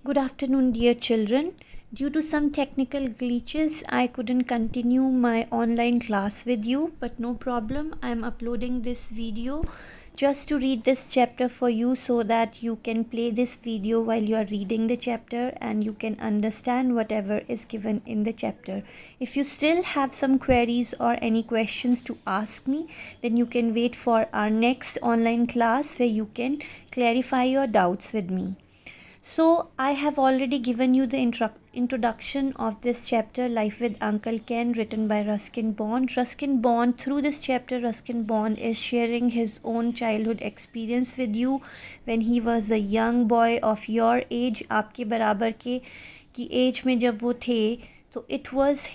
Good afternoon, dear children. Due to some technical glitches, I couldn't continue my online class with you, but no problem. I'm uploading this video just to read this chapter for you so that you can play this video while you are reading the chapter and you can understand whatever is given in the chapter. If you still have some queries or any questions to ask me, then you can wait for our next online class where you can clarify your doubts with me. So, I have already given you the introduction of this chapter, Life with Uncle Ken, written by Ruskin Bond. Ruskin Bond, through this chapter, Ruskin Bond is sharing his own childhood experience with you when he was a young boy of your age, आपके बराबर के की as में जब वो थे तो it was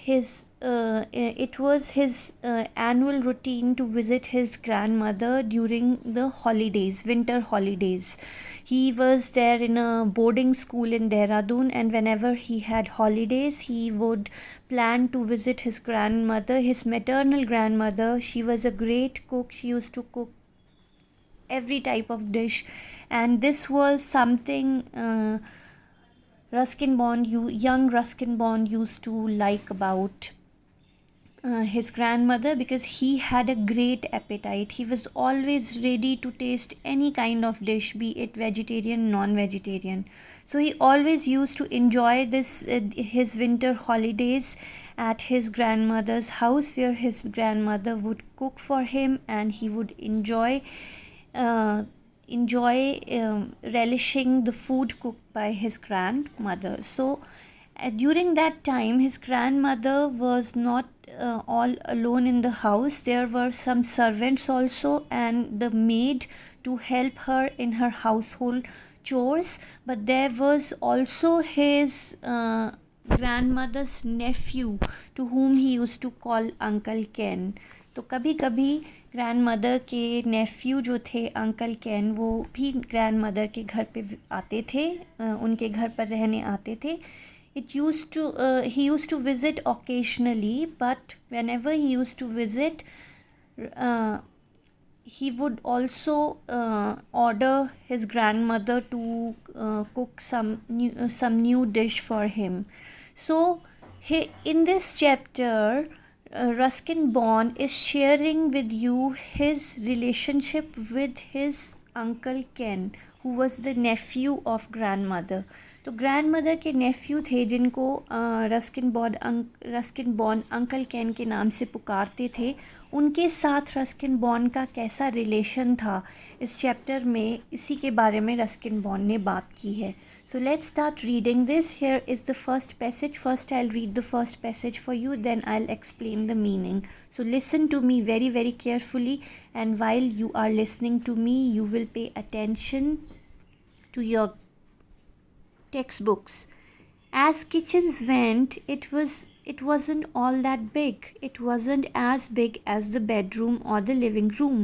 his annual routine to visit his grandmother during the holidays, winter holidays. He was there in a boarding school in Dehradun, and whenever he had holidays, he would plan to visit his grandmother, his maternal grandmother. She was a great cook. She used to cook every type of dish, and this was something young Ruskin Bond used to like about his grandmother, because he had a great appetite. He was always ready to taste any kind of dish, be it vegetarian, non-vegetarian. So he always used to enjoy his winter holidays at his grandmother's house, where his grandmother would cook for him and he would enjoy relishing the food cooked by his grandmother. So during that time, his grandmother was not all alone in the house. There were some servants also and the maid to help her in her household chores, but there was also his grandmother's nephew, to whom he used to call Uncle Ken. तो कभी कभी grand mother के नेफ्यू जो थे uncle can, वो भी grand mother के घर पे आते थे, उनके घर पर रहने आते थे. He used to visit occasionally, but whenever he used to visit, he would also order his grandmother to cook some new dish for him. So in this chapter, Ruskin Bond is sharing with you his relationship with his uncle Ken, who was the nephew of grandmother. तो grand mother के नेफ्यू थे जिनको Ruskin bond uncle can के नाम से पुकारते थे. उनके साथ रस्किन बॉन्ड का कैसा रिलेशन था, इस चैप्टर में इसी के बारे में रस्किन बॉन्ड ने बात की है. So let's start reading this. Here is the first passage. First I will read the first passage for you, then I will explain the meaning. So listen to me very, very carefully, and while you are listening to me, you will pay attention to your textbooks. As kitchens went, it wasn't all that big. It wasn't as big as the bedroom or the living room,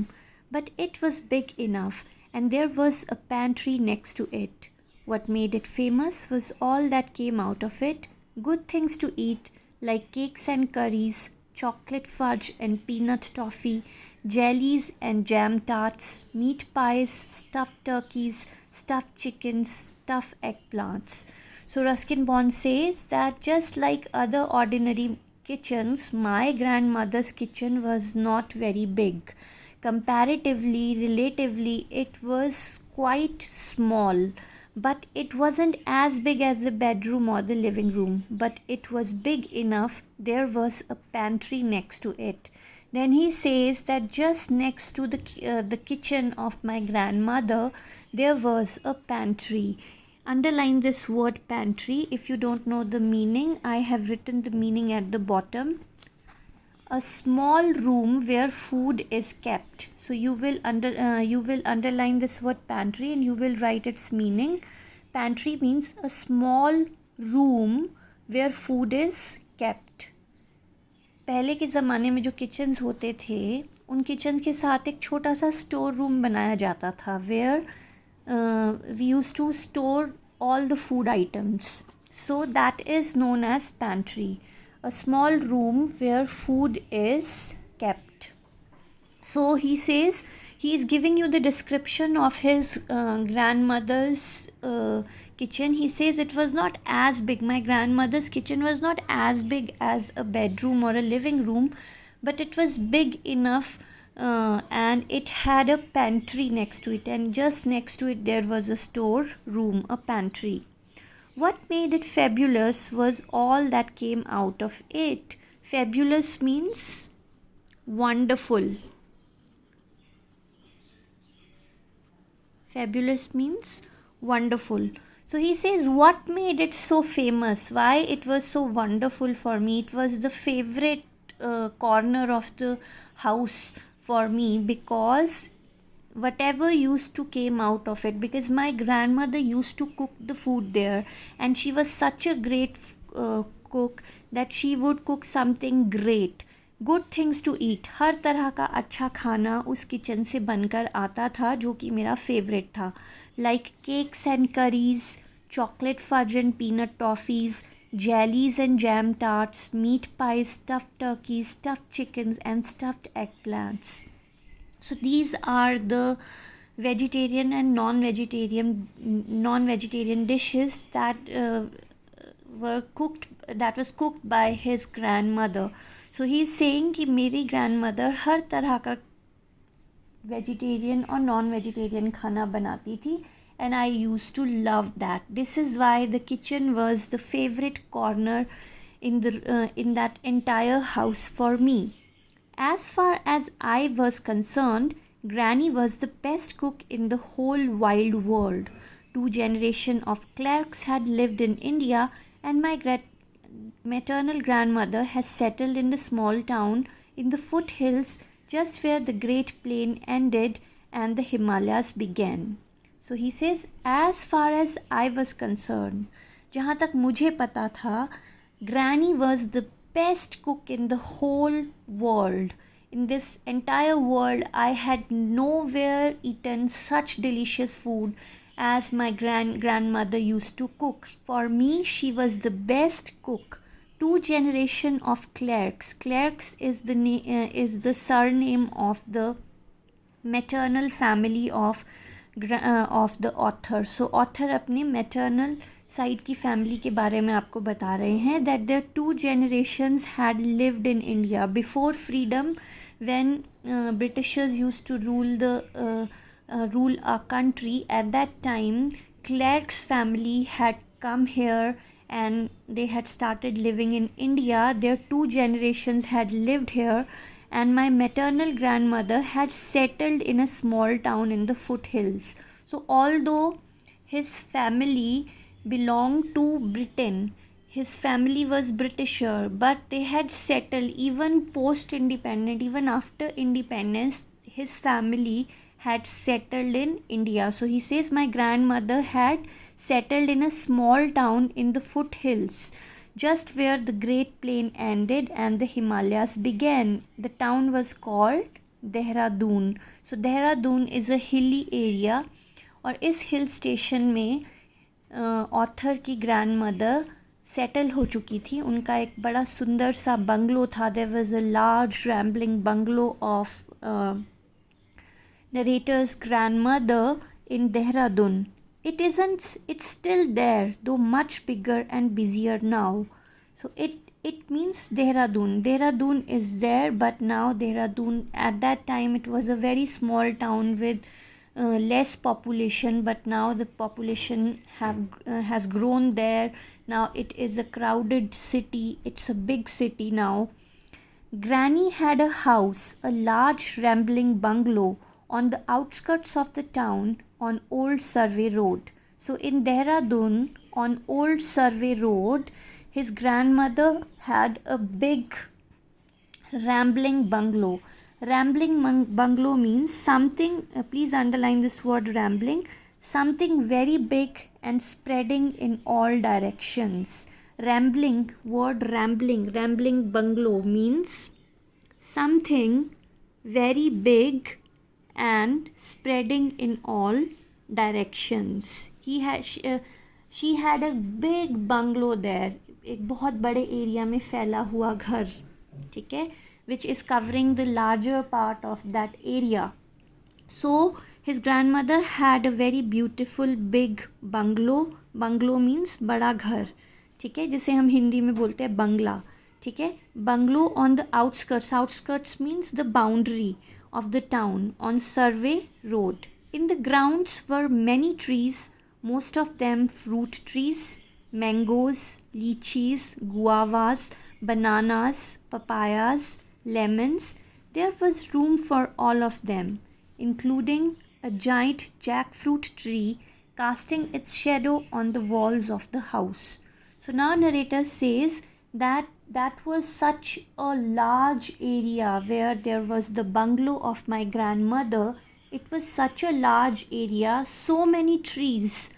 but it was big enough, and there was a pantry next to it. What made it famous was all that came out of it. Good things to eat, like cakes and curries, chocolate fudge and peanut toffee, jellies and jam tarts, meat pies, stuffed turkeys, stuffed chickens, stuffed eggplants. So Ruskin Bond says that just like other ordinary kitchens, my grandmother's kitchen was not very big. Comparatively, relatively, it was quite small. But it wasn't as big as the bedroom or the living room, but it was big enough. There was a pantry next to it. Then he says that just next to the kitchen of my grandmother, there was a pantry. Underline this word pantry. If you don't know the meaning, I have written the meaning at the bottom. A small room where food is kept. So you will underline this word pantry and you will write its meaning. Pantry means a small room where food is kept. पहले के ज़माने में जो kitchens होते थे, उन kitchens के साथ एक छोटा सा स्टोर रूम बनाया जाता था, where we used to store all the food items. So that is known as pantry. A small room where food is kept. So he says he is giving you the description of his grandmother's kitchen. He says it was not as big. My grandmother's kitchen was not as big as a bedroom or a living room, but it was big enough, and it had a pantry next to it, and just next to it there was a store room, a pantry. What made it fabulous was all that came out of it. Fabulous means wonderful. Fabulous means wonderful. So he says, what made it so famous? Why it was so wonderful for me? It was the favorite corner of the house for me, because whatever used to came out of it, because my grandmother used to cook the food there, and she was such a great cook that she would cook something great, good things to eat. हर तरह का अच्छा खाना उस kitchen से बनकर आता था, जो कि मेरा फेवरेट था. Like cakes and curries, chocolate fudge and peanut toffees, jellies and jam tarts, meat pies, stuffed turkeys, stuffed chickens, and stuffed eggplants. So these are the vegetarian and non-vegetarian dishes that was cooked by his grandmother. So he is saying कि मेरी grandmother हर तरह का vegetarian और non-vegetarian खाना बनाती थी, and I used to love that. This is why the kitchen was the favorite corner in that entire house for me. As far as I was concerned, Granny was the best cook in the whole wide world. 2 generations of clerks had lived in India, and my maternal grandmother has settled in the small town in the foothills just where the Great Plain ended and the Himalayas began. So he says, as far as I was concerned, जहाँ तक मुझे पता था, Granny was the best cook in the whole world. In this entire world, I had nowhere eaten such delicious food as my grandmother used to cook. For me, she was the best cook. 2 generations of clerks. Clerks is the surname of the maternal family of the author. So author अपने maternal side की family के बारे में आपको बता रहे हैं that their 2 generations had lived in India before freedom, when Britishers used to rule our country. At that time, Clerk's family had come here and they had started living in India. Their 2 generations had lived here, and my maternal grandmother had settled in a small town in the foothills. So although his family belonged to Britain, his family was Britisher, but they had settled even post independent, even after independence, his family had settled in India. So he says my grandmother had settled in a small town in the foothills, just where the Great Plain ended and the Himalayas began. The town was called Dehradun. So Dehradun is a hilly area, और इस hill station में author की grandmother settle हो चुकी थी. उनका एक बड़ा सुंदर सा बंगलो था. There was a large rambling bungalow of narrator's grandmother in Dehradun. It's still there, though much bigger and busier now. So it means Dehradun. Dehradun is there, but now Dehradun, at that time it was a very small town with less population, but now the population has grown there. Now it is a crowded city. It's a big city now. Granny had a house, a large rambling bungalow on the outskirts of the town on Old Survey Road. So in Dehradun, on Old Survey Road, his grandmother had a big rambling bungalow. Rambling bungalow means something, please underline this word rambling, something very big and spreading in all directions. Rambling bungalow means something very big and spreading in all directions. She had a big bungalow there. एक बहुत बड़े area में फैला हुआ घर, ठीक है, which is covering the larger part of that area. So his grandmother had a very beautiful big bungalow. Bungalow means बड़ा घर, ठीक है, जिसे हम हिंदी में बोलते हैं बंगला, ठीक है. Bungalow on the outskirts. Outskirts means the boundary of the town on Survey Road. In the grounds were many trees, most of them fruit trees, mangoes, lychees, guavas, bananas, papayas, lemons. There was room for all of them, including a giant jackfruit tree casting its shadow on the walls of the house. So now narrator says that that was such a large area where there was the bungalow of my grandmother. It was such a large area, so many trees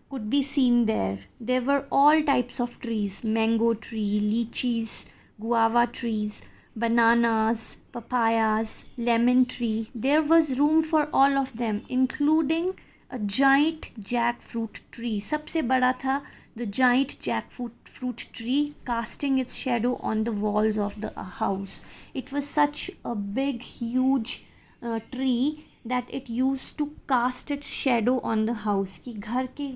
could be seen there. There were all types of trees: mango tree, lychees, guava trees, bananas, papayas, lemon tree. There was room for all of them, including a giant jackfruit tree. सबसे बड़ा था the giant jackfruit tree casting its shadow on the walls of the house. It was such a big, huge tree that it used to cast its shadow on the house. कि घर के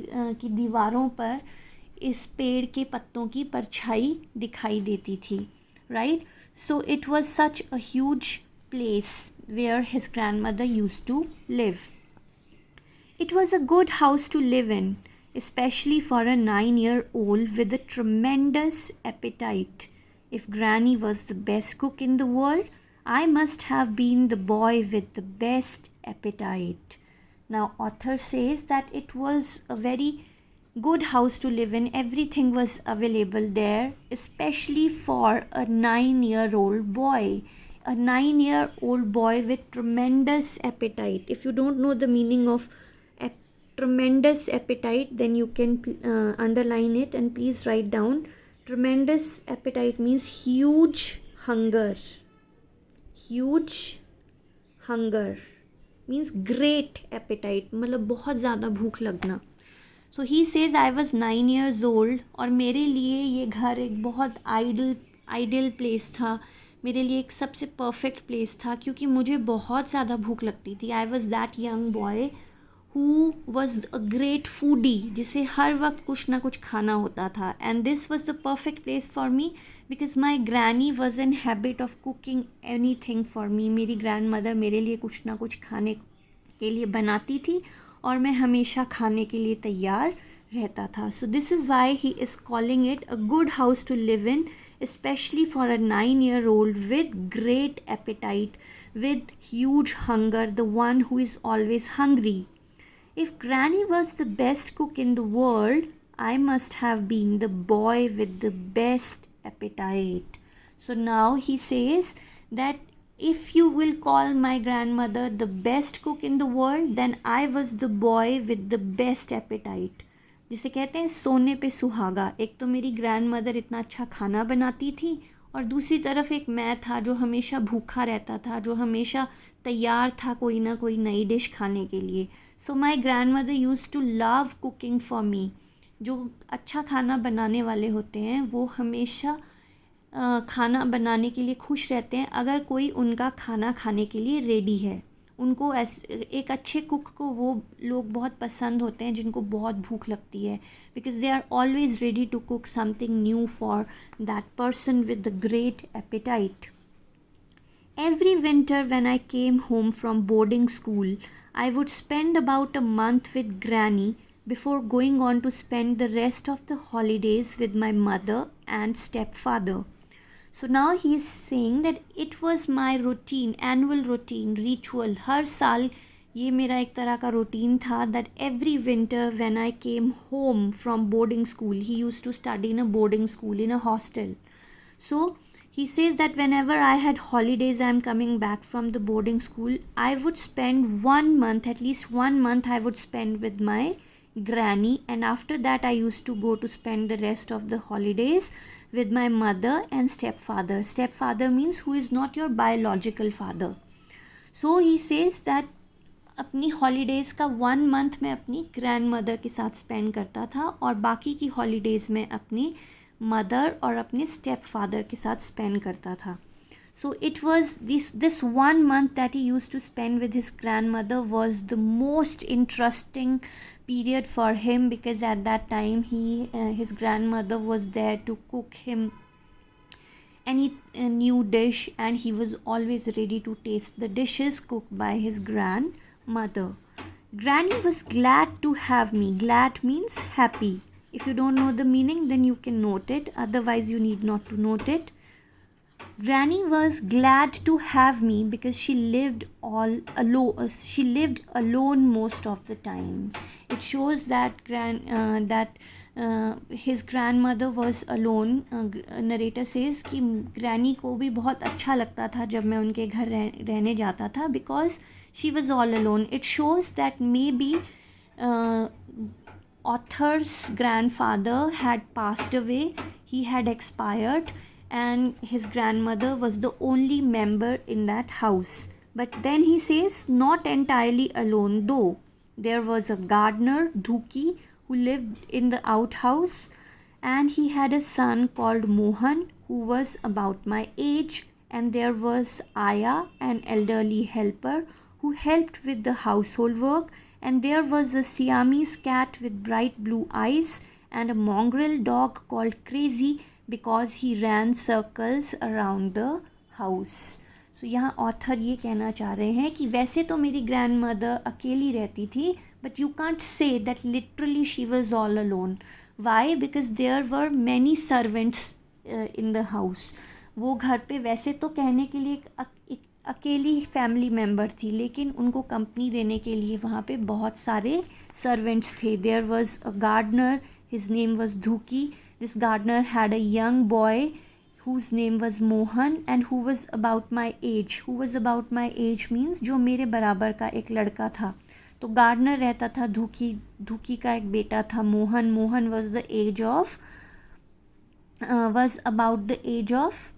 की दीवारों पर इस पेड़ के पत्तों की परछाई दिखाई देती थी, right? So it was such a huge place where his grandmother used to live. It was a good house to live in, especially for a 9-year-old with a tremendous appetite. If Granny was the best cook in the world, I must have been the boy with the best appetite. Now, author says that it was a very good house to live in. Everything was available there, especially for a 9-year-old boy. A 9-year-old boy with tremendous appetite. If you don't know the meaning of tremendous appetite, then you can underline it and please write down. Tremendous appetite means huge hunger. Huge hunger means great appetite, मतलब बहुत ज़्यादा भूख लगना. So he says I was 9 years old और मेरे लिए ये घर एक बहुत आइडियल प्लेस था. मेरे लिए एक सबसे परफेक्ट प्लेस था क्योंकि मुझे बहुत ज़्यादा भूख लगती थी. I was that young boy who was a great foodie, जिसे हर वक्त कुछ ना कुछ खाना होता था. And this was the perfect place for me because my granny was in habit of cooking anything for me. मेरी grandmother मेरे लिए कुछ ना कुछ खाने के लिए बनाती थी और मैं हमेशा खाने के लिए तैयार रहता था. So this is why he is calling it a good house to live in, especially for a 9-year-old with great appetite, with huge hunger, the one who is always hungry. If Granny was the best cook in the world, I must have been the boy with the best appetite. So now he says that if you will call my grandmother the best cook in the world, then I was the boy with the best appetite. जिसे कहते हैं सोने पे सुहागा. एक तो मेरी grandmother इतना अच्छा खाना बनाती थी और दूसरी तरफ एक मैं था जो हमेशा भूखा रहता था, जो हमेशा तैयार था कोई ना कोई नई डिश खाने के लिए. So my grandmother use to love cooking for me. जो अच्छा खाना बनाने वाले होते हैं वो हमेशा खाना बनाने के लिए खुश रहते हैं अगर कोई उनका खाना खाने के लिए रेडी है. उनको एक अच्छे कुक को वो लोग बहुत पसंद होते हैं जिनको बहुत भूख लगती है, because they are always ready to cook something new for that person with the great appetite. Every winter when I came home from boarding school, I would spend about a month with Granny before going on to spend the rest of the holidays with my mother and stepfather. So now he is saying that it was my routine, annual routine, ritual. हर साल ये मेरा एक तरह का routine था that every winter when I came home from boarding school, he used to study in a boarding school, in a hostel. So he says that whenever I had holidays, I am coming back from the boarding school, I would spend 1 month, at least 1 month I would spend with my granny, and after that I used to go to spend the rest of the holidays with my mother and stepfather. Stepfather means who is not your biological father. So he says that अपनी holidays का 1 month मैं अपनी grand mother के साथ spend करता था और बाकी की हॉलीडेज़ में अपनी मदर और अपने स्टेप फादर के साथ स्पेंड करता था. So it was this 1 month that he used to spend with his grandmother was the most interesting period for him, because at that time his grandmother was there to cook him any new dish, and he was always ready to taste the dishes cooked by his grandmother. Granny was glad to have me. Glad means happy. If you don't know the meaning, then you can note it. Otherwise, you need not to note it. Granny was glad to have me because she lived all alone. She lived alone most of the time. It shows that his grandmother was alone. Narrator says कि granny को भी बहुत अच्छा लगता था जब मैं उनके घर रहने जाता था, because she was all alone. It shows that maybe author's grandfather had passed away. He had expired, and his grandmother was the only member in that house. But then he says not entirely alone, though there was a gardener, Dhuki, who lived in the outhouse, and he had a son called Mohan who was about my age, and there was Aya, an elderly helper who helped with the household work, and there was a Siamese cat with bright blue eyes and a mongrel dog called Crazy because he ran circles around the house. So यहाँ author ये कहना चाह रहे हैं कि वैसे तो मेरी ग्रैंड मदर अकेली रहती थी, but you can't say that literally she was all alone. Why? Because there were many servants in the house. वो घर पे वैसे तो कहने के लिए एक अकेली फैमिली मेम्बर थी, लेकिन उनको कंपनी देने के लिए वहाँ पे बहुत सारे सर्वेंट्स थे. There was a gardener, his name was Dhuki. This gardener had a young boy whose name was Mohan and who was about my age. Who was about my age means जो मेरे बराबर का एक लड़का था. तो गार्डनर रहता था धूकी, धूकी का एक बेटा था Mohan. Mohan was the age of was about the age of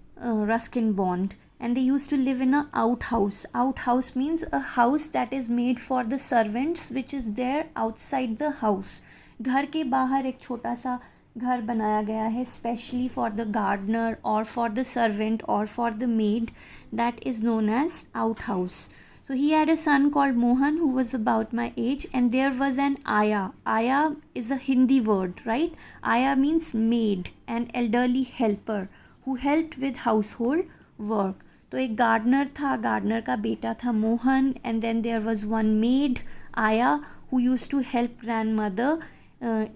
Ruskin Bond, and they used to live in a outhouse. Outhouse means a house that is made for the servants, which is there outside the house. घर के बाहर एक छोटा सा घर बनाया गया है स्पेशली फॉर द गार्डनर और फॉर द सर्वेंट और for the maid. That is known as outhouse. So he had a son called Mohan who was about my age, and there was an Aya. Aya is a Hindi word, right? Aya means maid, an elderly helper who helped with household work. तो एक gardener था, gardener का बेटा था Mohan, and then there was one maid, Aya, who used to help grandmother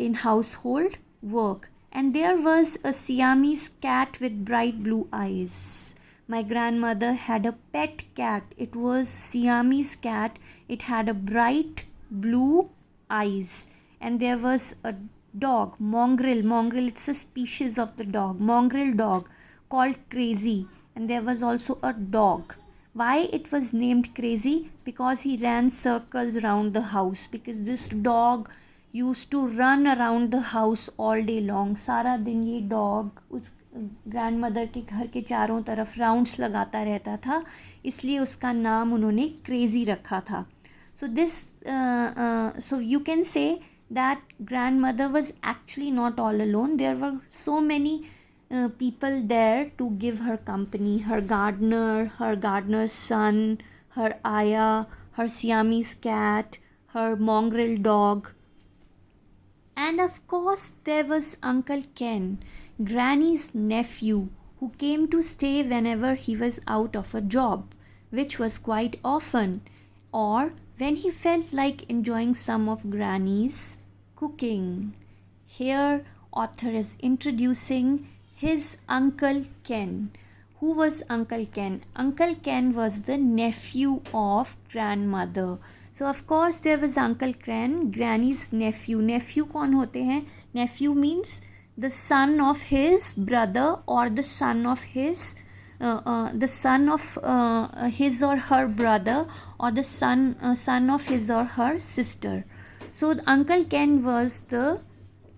in household work. And there was a Siamese cat with bright blue eyes. My grandmother had a pet cat. It was Siamese cat. It had a bright blue eyes. And there was a dog, mongrel. Mongrel, it's a species of the dog. Mongrel dog called Crazy. And there was also a dog. Why it was named Crazy? Because he ran circles around the house. Because this dog used to run around the house all day long. सारा दिन ये dog उस grandmother के घर के चारों तरफ rounds लगाता रहता था, इसलिए उसका नाम उन्होंने क्रेज़ी रखा था. So you can say that grandmother was actually not all alone. There were so many people there to give her company. Her gardener, her gardener's son, her Aya, her Siamese cat, her mongrel dog. And of course there was Uncle Ken, Granny's nephew, who came to stay whenever he was out of a job, which was quite often, or when he felt like enjoying some of Granny's cooking. Here author is introducing his Uncle Ken. Who was Uncle Ken? Uncle Ken was the nephew of grandmother. So of course there was Uncle Ken, Granny's nephew. Nephew कौन होते हैं? Nephew means the son of his brother or the son of his his or her brother, or the son of his or her sister. So Uncle Ken was the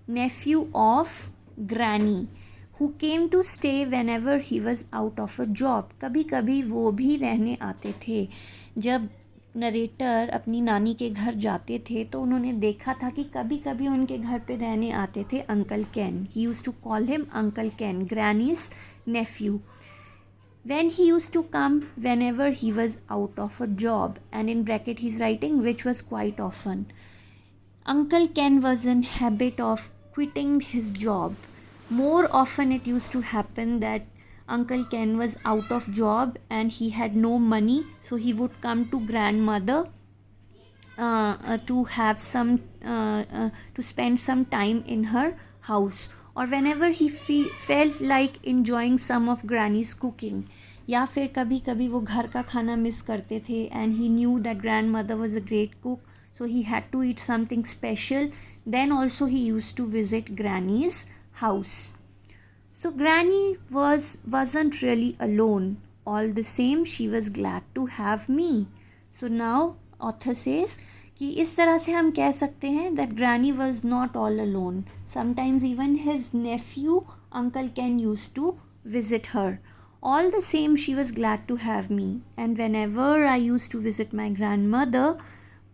nephew of Granny, who came to stay whenever he was out of a job. कभी कभी वो भी रहने आते थे. जब narrator अपनी नानी के घर जाते थे तो उन्होंने देखा था कि कभी कभी उनके घर पे रहने आते थे uncle Ken. He used to call him uncle Ken, granny's nephew. when he used to come whenever he was out of a job, and in bracket he's writing which was quite often. Uncle Ken was in habit of quitting his job. More often it used to happen that Uncle Ken was out of job and he had no money, so he would come to grandmother to have some to spend some time in her house, or whenever he felt like enjoying some of granny's cooking, या फिर कभी कभी वो घर का खाना miss करते थे and he knew that grandmother was a great cook, so he had to eat something special, then also he used to visit granny's house. So granny wasn't really alone. All the same, she was glad to have me. So now author says कि इस तरह से हम कह सकते हैं that granny was not all alone. Sometimes even his nephew Uncle Ken used to visit her. All the same, she was glad to have me, and whenever I used to visit my grandmother,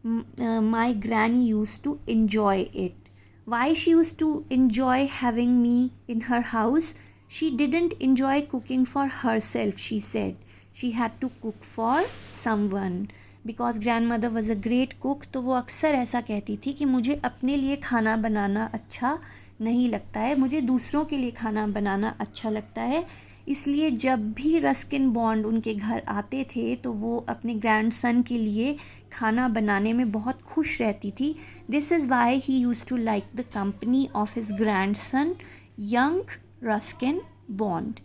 my granny used to enjoy it. Why she used to enjoy having me in her house? She didn't enjoy cooking for herself, she said. She had to cook for someone. Because grand mother was a great cook, तो वो अक्सर ऐसा कहती थी कि मुझे अपने लिए खाना बनाना अच्छा नहीं लगता है, मुझे दूसरों के लिए खाना बनाना अच्छा लगता है. इसलिए जब भी रस्किन बॉन्ड उनके घर आते थे तो वो अपने ग्रैंडसन के लिए खाना बनाने में बहुत खुश रहती थी. This is why he use to like the company of his grandson young Ruskin Bond.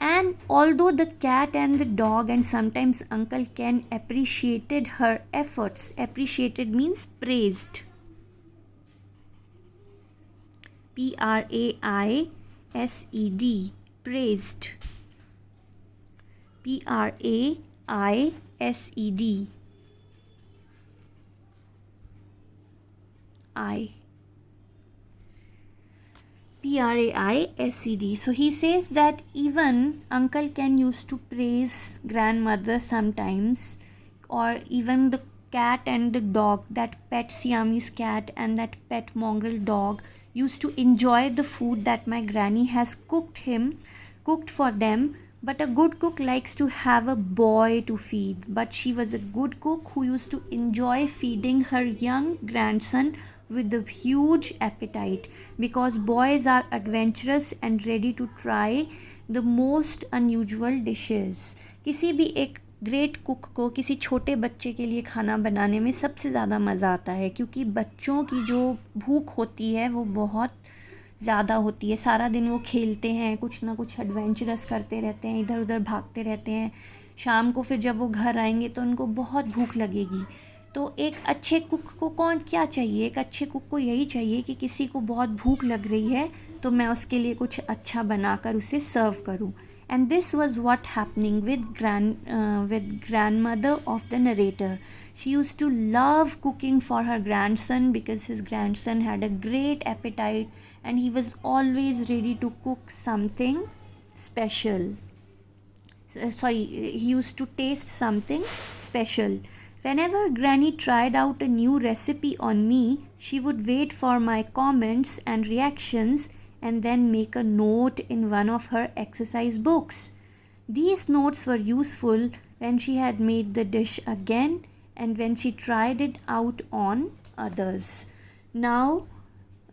And although the cat and the dog and sometimes Uncle Ken appreciated her efforts, appreciated means praised. Praised. Praised. Praised. Praised. So he says that even Uncle Ken used to praise grandmother sometimes, or even the cat and the dog, that pet Siamese cat and that pet mongrel dog used to enjoy the food that my granny has cooked for them. But a good cook likes to have a boy to feed, but she was a good cook who used to enjoy feeding her young grandson with a huge appetite, because boys are adventurous and ready to try the most unusual dishes. किसी भी एक great cook को किसी छोटे बच्चे के लिए खाना बनाने में सबसे ज़्यादा मज़ा आता है, क्योंकि बच्चों की जो भूख होती है वो बहुत ज़्यादा होती है. सारा दिन वो खेलते हैं, कुछ ना कुछ एडवेंचरस करते रहते हैं, इधर उधर भागते रहते हैं. शाम को फिर जब वो घर आएंगे तो उनको बहुत भूख लगेगी. तो एक अच्छे कुक को क्या चाहिए? एक अच्छे कुक को यही चाहिए कि किसी को बहुत भूख लग रही है तो मैं उसके लिए कुछ अच्छा बनाकर उसे सर्व करूं. And this was what happening with grandmother of the narrator. She used to love cooking for her grandson because his grandson had a great appetite and he was always ready to cook something special. He used to taste something special. Whenever Granny tried out a new recipe on me, she would wait for my comments and reactions and then make a note in one of her exercise books. These notes were useful when she had made the dish again and when she tried it out on others. Now,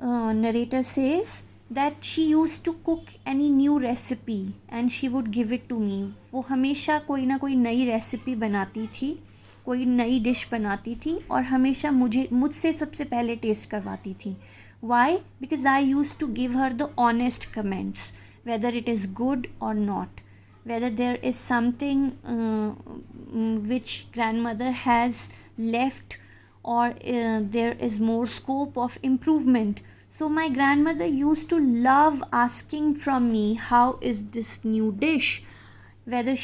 narrator says that she used to cook any new recipe and she would give it to me. वो हमेशा कोई ना कोई नई recipe बनाती थी, कोई नई डिश बनाती थी और हमेशा मुझसे सबसे पहले टेस्ट करवाती थी. Why? Because I use to give her the honest comments, whether it is good और not, whether there is something which grand mother has left or there is more scope of improvement. So my grandmother used to love asking from me, how is this new dish, whether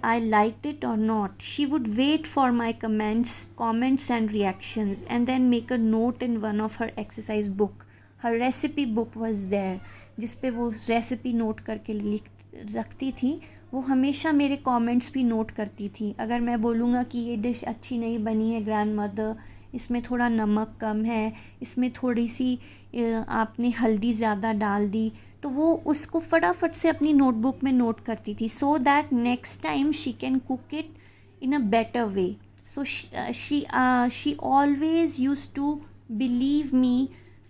I liked it or not. She would wait for my comments and reactions and then make a note in one of her exercise book. Her recipe book was there, जिस पे वो recipe note करके लिख रखती थी. वो हमेशा मेरे कमेंट्स भी नोट करती थी. अगर मैं बोलूँगा कि ये डिश अच्छी नहीं बनी है ग्रैंड मदर, इसमें थोड़ा नमक कम है, इसमें थोड़ी सी आपने हल्दी ज़्यादा डाल दी, तो वो उसको फटाफट से अपनी नोटबुक में नोट करती थी, so that next time she can cook it in a better way. So she always used to believe me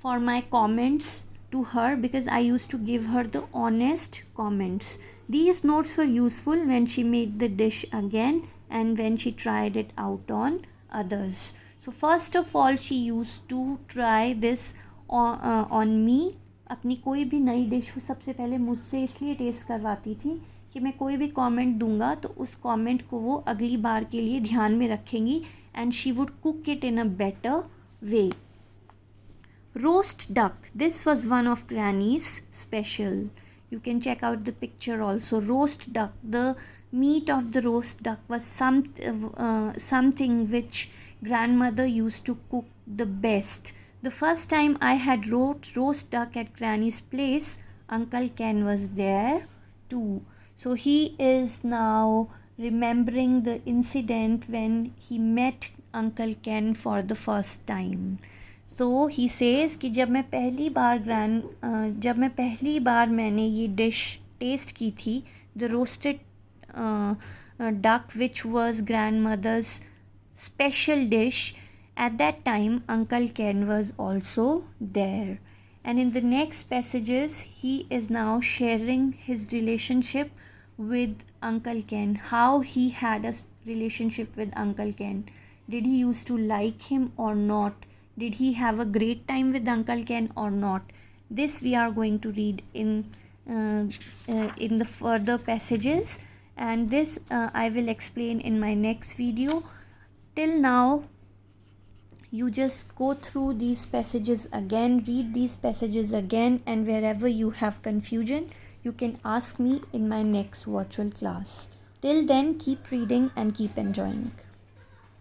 for my comments to her, because I used to give her the honest comments. These notes were useful when she made the dish again and when she tried it out on others. So first of all she used to try this on me. अपनी कोई भी नई dish वो सबसे पहले मुझसे इसलिए test करवाती थी कि मैं कोई भी कमेंट दूंगा तो उस कमेंट को वो अगली बार के लिए ध्यान में रखेंगी, and she would cook it in a better way. Roast duck, this was one of grannies special. You can check out the picture also. Roast duck, the meat of the roast duck was something which grandmother used to cook the best. The first time I had roast duck at Granny's place, Uncle Ken was there too. So he is now remembering the incident when he met Uncle Ken for the first time. So he says कि जब मैं पहली बार मैंने ये dish taste की थी, the roasted duck which was grandmother's special dish, at that time Uncle Ken was also there. And in the next passages he is now sharing his relationship with Uncle Ken, how he had a relationship with Uncle Ken. Did he used to like him or not? Did he have a great time with Uncle Ken or not? This we are going to read in the further passages, and this I will explain in my next video. Till now you just go through these passages again, read these passages again, and wherever you have confusion you can ask me in my next virtual class. Till then, keep reading and keep enjoying.